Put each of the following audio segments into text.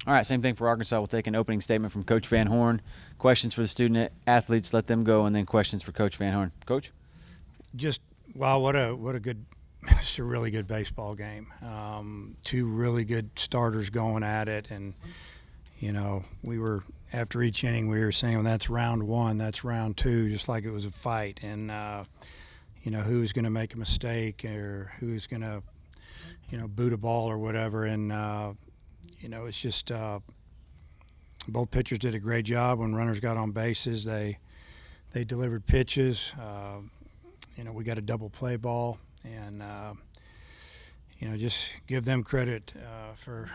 All right, same thing for Arkansas. We'll take an opening statement from Coach Van Horn. Questions for the student athletes, let them go, and then questions for Coach Van Horn. Coach? Just wow, what a good, it's a really good baseball game. Two really good starters going at it, and we were after each inning we were saying, well, that's round one, that's round two, just like it was a fight, and who's going to make a mistake or who's going to boot a ball or whatever, and it's just both pitchers did a great job. When runners got on bases, they delivered pitches. We got a double play ball, and just give them credit for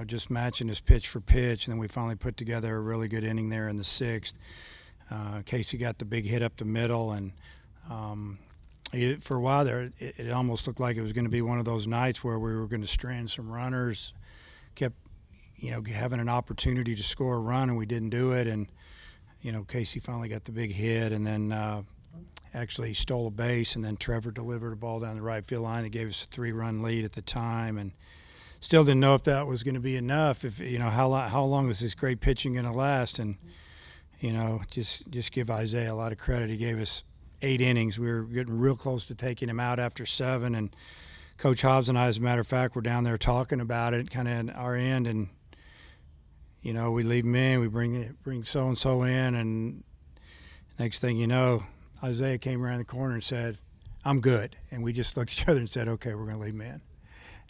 just matching his pitch for pitch. And then we finally put together a really good inning there in the sixth. Casey got the big hit up the middle, and for a while there, it almost looked like it was going to be one of those nights where we were going to strand some runners. Kept having an opportunity to score a run, and we didn't do it. And Casey finally got the big hit, and then actually stole a base, and then Trevor delivered a ball down the right field line that gave us a 3-run lead at the time, and still didn't know if that was going to be enough. If how long was this great pitching going to last? And just give Isaiah a lot of credit. He gave us 8 innings. We were getting real close to taking him out after 7, and Coach Hobbs and I, as a matter of fact, were down there talking about it, kind of at our end, and we leave him in, we bring so and so in, and next thing you know, Isaiah came around the corner and said, "I'm good," and we just looked at each other and said, "Okay, we're going to leave him in."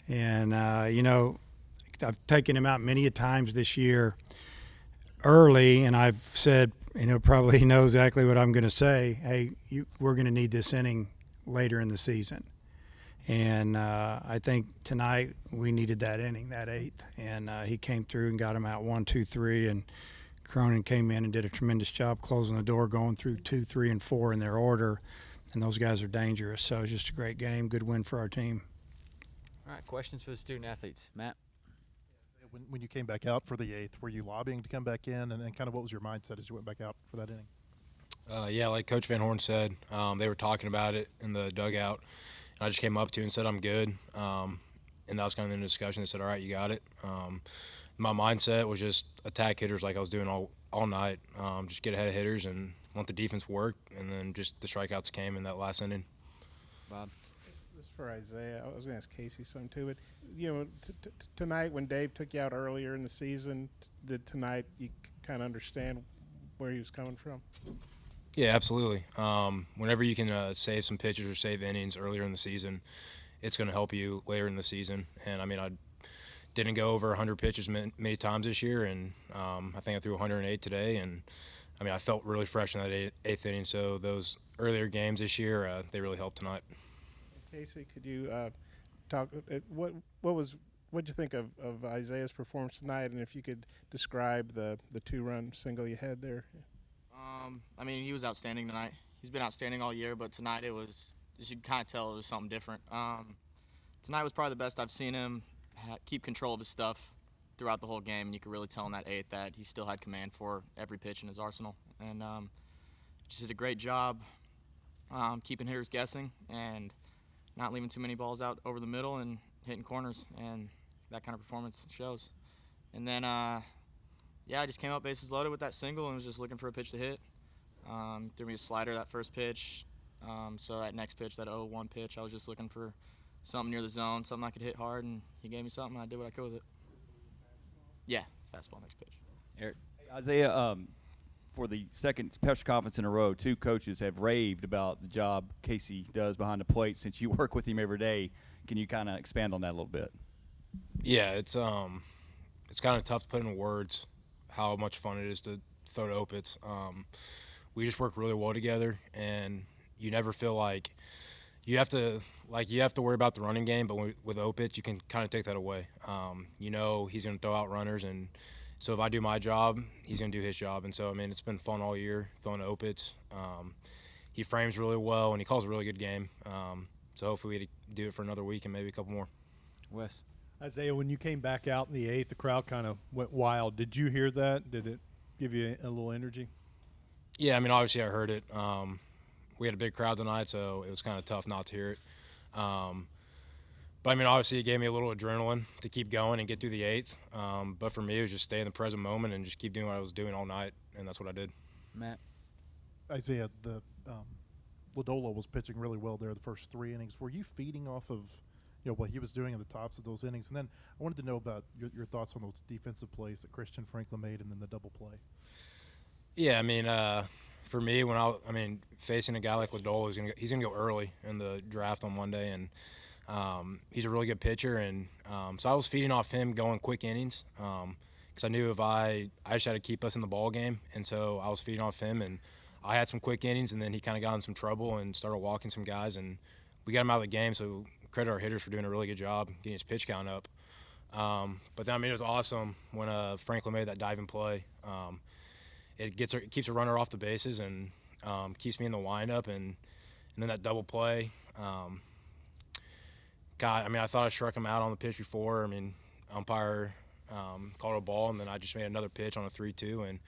And I've taken him out many a times this year early, and I've said, probably he knows exactly what I'm going to say. Hey, we're going to need this inning later in the season. And I think tonight we needed that inning, that 8th. And he came through and got him out 1, 2, 3. And Cronin came in and did a tremendous job closing the door, going through 2, 3, and 4 in their order. And those guys are dangerous. So it's just a great game, good win for our team. All right, questions for the student athletes. Matt? When you came back out for the 8th, were you lobbying to come back in? And kind of what was your mindset as you went back out for that inning? Yeah, like Coach Van Horn said, they were talking about it in the dugout. And I just came up to him and said, I'm good. And that was kind of in the discussion. They said, all right, you got it. My mindset was just attack hitters like I was doing all night. Just get ahead of hitters and let the defense work. And then just the strikeouts came in that last inning. Bob? This is for Isaiah. I was going to ask Casey something too. But, tonight when Dave took you out earlier in the season, did tonight you kind of understand where he was coming from? Yeah, absolutely. Whenever you can save some pitches or save innings earlier in the season, it's going to help you later in the season. And, I didn't go over 100 pitches many times this year, and I think I threw 108 today. And, I felt really fresh in that eighth inning. So those earlier games this year, they really helped tonight. Casey, could you talk what'd you think of Isaiah's performance tonight, and if you could describe the 2-run single you had there? He was outstanding tonight. He's been outstanding all year, but tonight you could kind of tell it was something different. Tonight was probably the best I've seen him keep control of his stuff throughout the whole game, and you could really tell in that 8th that he still had command for every pitch in his arsenal. And just did a great job keeping hitters guessing and not leaving too many balls out over the middle and hitting corners, and that kind of performance shows. And then I just came up bases loaded with that single and was just looking for a pitch to hit. Threw me a slider that first pitch. So that next pitch, that 0-1 pitch, I was just looking for something near the zone, something I could hit hard, and he gave me something, and I did what I could with it. Yeah, fastball next pitch. Eric? Isaiah, for the second press conference in a row, 2 coaches have raved about the job Casey does behind the plate since you work with him every day. Can you kind of expand on that a little bit? Yeah, it's kind of tough to put into words how much fun it is to throw to Opitz. We just work really well together, and you never feel like you have to worry about the running game, but with Opitz, you can kind of take that away. He's going to throw out runners, and so if I do my job, he's going to do his job. And so, it's been fun all year throwing to Opitz. He frames really well, and he calls a really good game. So hopefully we do it for another week and maybe a couple more. Wes? Isaiah, when you came back out in the 8th, the crowd kind of went wild. Did you hear that? Did it give you a little energy? Yeah, obviously I heard it. We had a big crowd tonight, so it was kind of tough not to hear it. But, I mean, obviously it gave me a little adrenaline to keep going and get through the 8th. But for me, it was just stay in the present moment and just keep doing what I was doing all night, and that's what I did. Matt. Isaiah, Ladola was pitching really well there the first 3 innings. Were you feeding off of what he was doing at the tops of those innings? And then I wanted to know about your thoughts on those defensive plays that Christian Franklin made and then the double play. Yeah, I mean, for me, facing a guy like Ladola, he's gonna go early in the draft on Monday, and he's a really good pitcher, and so I was feeding off him going quick innings because I knew if I just had to keep us in the ball game, and so I was feeding off him, and I had some quick innings, and then he kind of got in some trouble and started walking some guys, and we got him out of the game. So credit our hitters for doing a really good job getting his pitch count up. But then, it was awesome when Franklin made that diving play. It keeps a runner off the bases and keeps me in the windup, and then that double play. I thought I struck him out on the pitch before. Umpire called a ball, and then I just made another pitch on a 3-2 and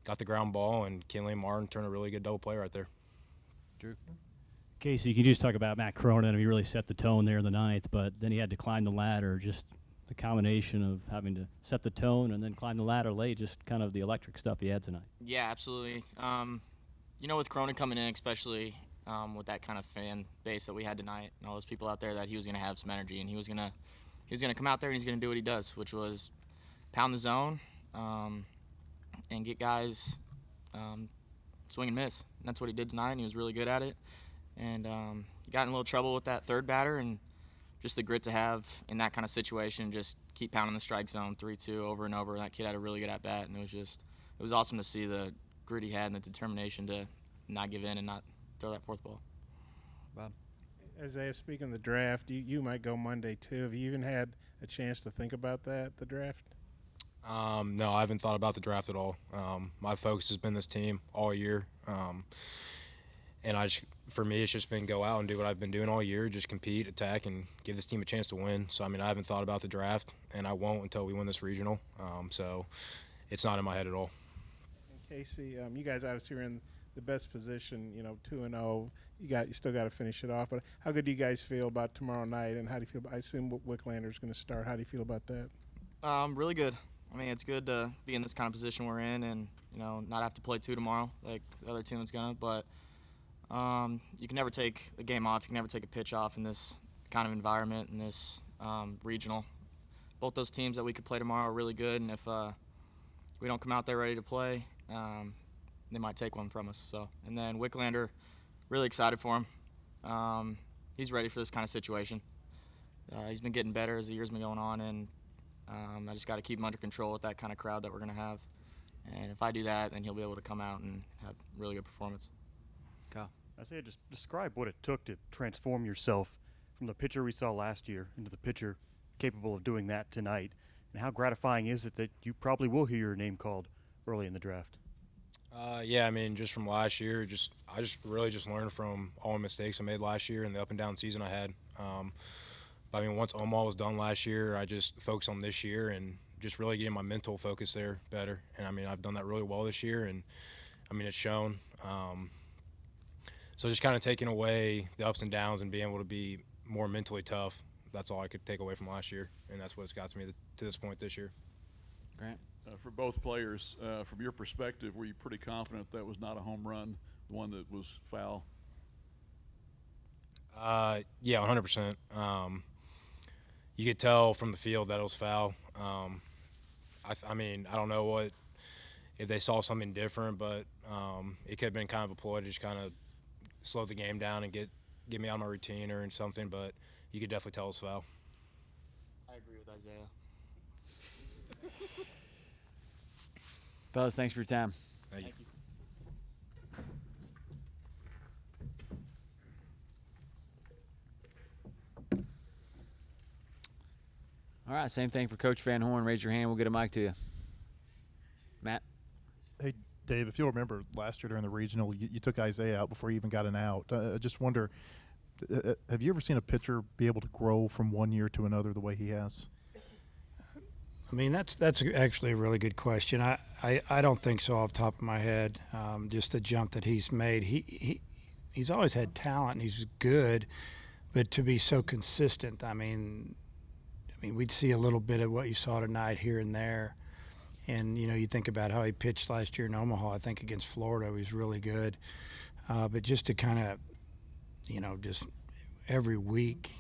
got the ground ball, and Kinley and Martin turned a really good double play right there. Drew. Casey, can you just talk about Matt Cronin? He really set the tone there in the 9th, but then he had to climb the ladder. Just the combination of having to set the tone and then climb the ladder late, just kind of the electric stuff he had tonight. Yeah, absolutely. With Cronin coming in, especially with that kind of fan base that we had tonight, and all those people out there, that he was going to have some energy, and he was going to come out there and he's going to do what he does, which was pound the zone and get guys swing and miss. And that's what he did tonight, and he was really good at it. And he got in a little trouble with that third batter, and just the grit to have in that kind of situation, just keep pounding the strike zone 3-2 over and over. That kid had a really good at-bat, and it was awesome to see the grit he had and the determination to not give in and not throw that fourth ball. Bob. Isaiah, speaking of the draft, you might go Monday too. Have you even had a chance to think about the draft? No, I haven't thought about the draft at all. My focus has been this team all year. And for me, it's just been go out and do what I've been doing all year, just compete, attack, and give this team a chance to win. So, I haven't thought about the draft, and I won't until we win this regional. So it's not in my head at all. And Casey, you guys obviously are in the best position, 2-0. You still got to finish it off. But how good do you guys feel about tomorrow night, and how do you feel? I assume Wicklander's going to start. How do you feel about that? Really good. It's good to be in this kind of position we're in, and not have to play 2 tomorrow like the other team is gonna. But you can never take a game off. You can never take a pitch off in this kind of environment, in this regional. Both those teams that we could play tomorrow are really good, and if we don't come out there ready to play, they might take one from us. So, and then Wicklander, really excited for him. He's ready for this kind of situation. He's been getting better as the year's been going on, and I just got to keep him under control with that kind of crowd that we're going to have. And if I do that, then he'll be able to come out and have really good performance. Kyle. Isaiah, just describe what it took to transform yourself from the pitcher we saw last year into the pitcher capable of doing that tonight. And how gratifying is it that you probably will hear your name called early in the draft? Just from last year, I really learned from all the mistakes I made last year and the up and down season I had. Once Omaha was done last year, I just focused on this year and just really getting my mental focus there better. And I've done that really well this year, and it's shown. So just kind of taking away the ups and downs and being able to be more mentally tough. That's all I could take away from last year, and that's what's got to me to this point this year. Grant. For both players, from your perspective, were you pretty confident that was not a home run, the one that was foul? Yeah, 100%. You could tell from the field that it was foul. I don't know if they saw something different, but it could have been kind of a ploy to just kind of slow the game down and get me out of my routine or something, but you could definitely tell it was foul. I agree with Isaiah. Fellas, thanks for your time. Thank you. All right, same thing for Coach Van Horn. Raise your hand. We'll get a mic to you. Matt? Hey, Dave, if you'll remember last year during the regional, you took Isaiah out before he even got an out. I just wonder, have you ever seen a pitcher be able to grow from one year to another the way he has? That's actually a really good question. I don't think so off the top of my head. Just the jump that he's made. He's always had talent and he's good, but to be so consistent, I mean, we'd see a little bit of what you saw tonight here and there. And, you know, you think about how he pitched last year in Omaha, I think against Florida, he was really good. But just to kind of, you know, just every week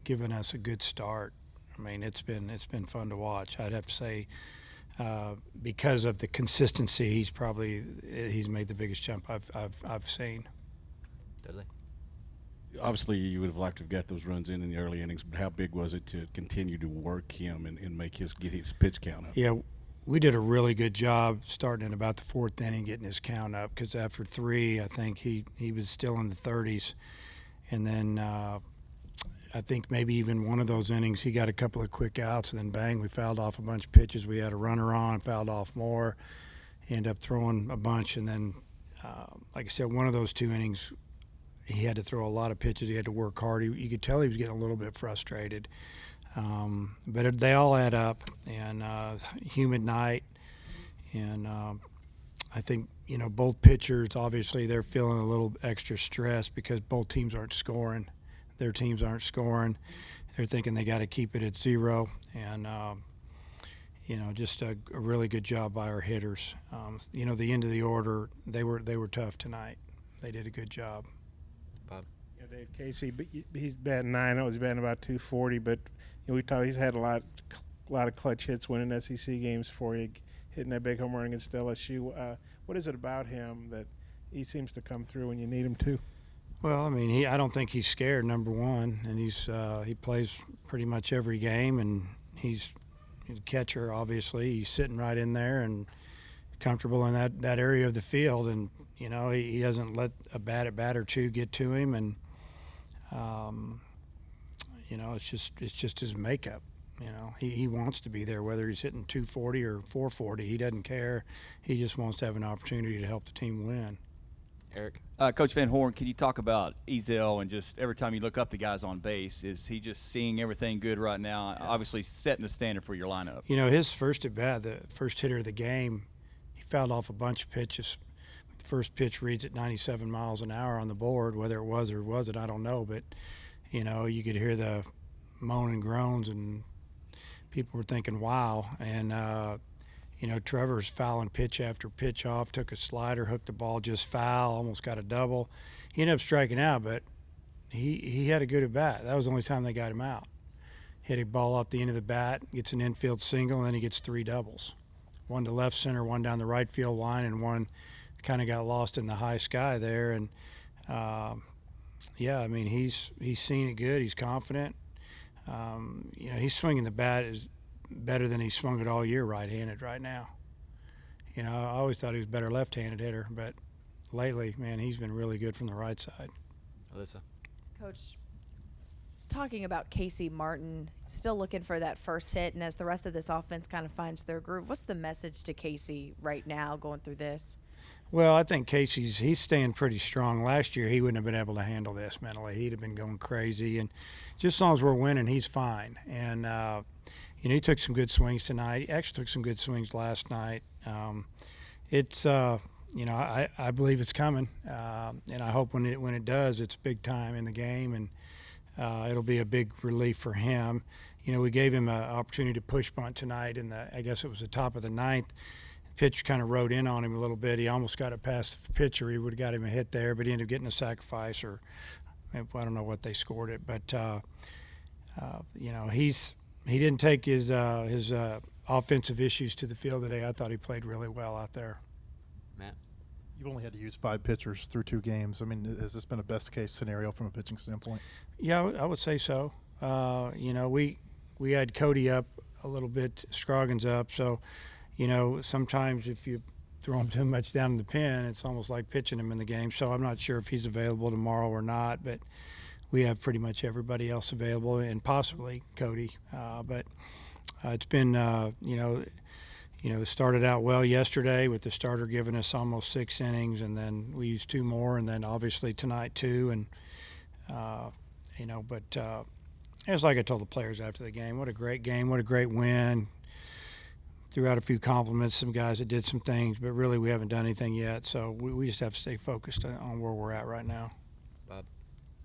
giving us a good start. I mean, it's been fun to watch. I'd have to say, because of the consistency, he's made the biggest jump I've seen. Dudley? Obviously, you would have liked to have got those runs in the early innings, but how big was it to continue to work him and get his pitch count up? Yeah, we did a really good job starting in about the fourth inning, getting his count up, because after 3, I think he was still in the 30s. And then I think maybe even one of those innings, he got a couple of quick outs, and then bang, we fouled off a bunch of pitches. We had a runner on, fouled off more, ended up throwing a bunch. And then, like I said, one of those 2 innings, he had to throw a lot of pitches. He had to work hard. You could tell he was getting a little bit frustrated. But they all add up, and humid night. And I think, you know, both pitchers, obviously, they're feeling a little extra stress because both teams aren't scoring. Their teams aren't scoring. They're thinking they got to keep it at 0. And, you know, just a really good job by our hitters. You know, the end of the order, they were tough tonight. They did a good job. Bob? You know, Dave Casey, but he's batting 9. I know he's batting about 240, but you know, he's had a lot of clutch hits winning SEC games for you, hitting that big home run against LSU. What is it about him that he seems to come through when you need him to? Well, I mean, I don't think he's scared, number one, and he plays pretty much every game, and he's a catcher, obviously. He's sitting right in there and comfortable in that area of the field, and, you know, he doesn't let a bat or two get to him, and, you know, it's just his makeup. You know, he wants to be there, whether he's hitting 240 or 440. He doesn't care. He just wants to have an opportunity to help the team win. Eric? Coach Van Horn, can you talk about Ezel and just every time you look up the guys on base, is he just seeing everything good right now? Yeah. Obviously setting the standard for your lineup. You know, his first at bat, the first hitter of the game, he fouled off a bunch of pitches. The first pitch reads at 97 miles an hour on the board. Whether it was or wasn't, I don't know. But, you know, you could hear the moan and groans, and people were thinking, wow. And, you know, Trevor's fouling pitch after pitch off, took a slider, hooked the ball just foul, almost got a double. He ended up striking out, but he had a good at bat. That was the only time they got him out. Hit a ball off the end of the bat, gets an infield single, and then he gets 3 doubles. One to left center, one down the right field line, and one kind of got lost in the high sky there. And, yeah, I mean, he's seen it good. He's confident. You know, he's swinging the bat is better than he swung it all year right-handed right now. You know, I always thought he was a better left-handed hitter, but lately, man, he's been really good from the right side. Alyssa? Coach, talking about Casey Martin, still looking for that first hit, and as the rest of this offense kind of finds their groove, what's the message to Casey right now going through this? Well, I think he's staying pretty strong. Last year, he wouldn't have been able to handle this mentally. He'd have been going crazy. And just as long as we're winning, he's fine. And, you know, he took some good swings tonight. He actually took some good swings last night. It's, you know, I believe it's coming. And I hope when it does, it's big time in the game. And it'll be a big relief for him. You know, we gave him an opportunity to push bunt tonight I guess it was the top of the 9th. Pitch kind of rode in on him a little bit. He almost got it past the pitcher. He would have got him a hit there, but he ended up getting a sacrifice, or I don't know what they scored it. But you know, he didn't take his offensive issues to the field today. I thought he played really well out there. Matt? You've only had to use 5 pitchers through 2 games. I mean, has this been a best case scenario from a pitching standpoint? Yeah, I would say so. You know, we had Cody up a little bit, Scroggins up, so. You know, sometimes if you throw him too much down in the pen, it's almost like pitching him in the game. So I'm not sure if he's available tomorrow or not, but we have pretty much everybody else available, and possibly Cody. But it's been, you know, started out well yesterday with the starter giving us almost 6 innings, and then we used 2 more, and then obviously tonight 2. And, you know, but it's like I told the players after the game, what a great game, what a great win. Threw out a few compliments, some guys that did some things, but really we haven't done anything yet. So we just have to stay focused on where we're at right now. Bob?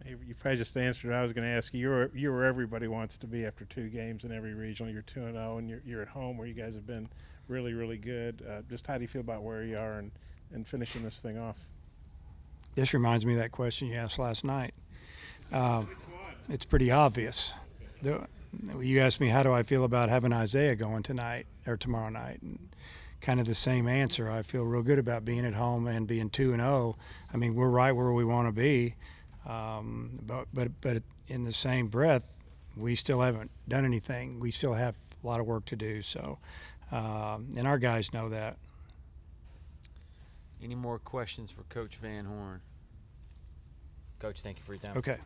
You probably just answered. I was going to ask you. You're where everybody wants to be after 2 games in every regional. You're 2-0, and you're at home where you guys have been really, really good. Just how do you feel about where you are and finishing this thing off? This reminds me of that question you asked last night. It's pretty obvious. You asked me how do I feel about having Isaiah going tonight or tomorrow night, and kind of the same answer. I feel real good about being at home and being 2-0. I mean, we're right where we want to be, but in the same breath, we still haven't done anything. We still have a lot of work to do. So, and our guys know that. Any more questions for Coach Van Horn? Coach, thank you for your time. Okay.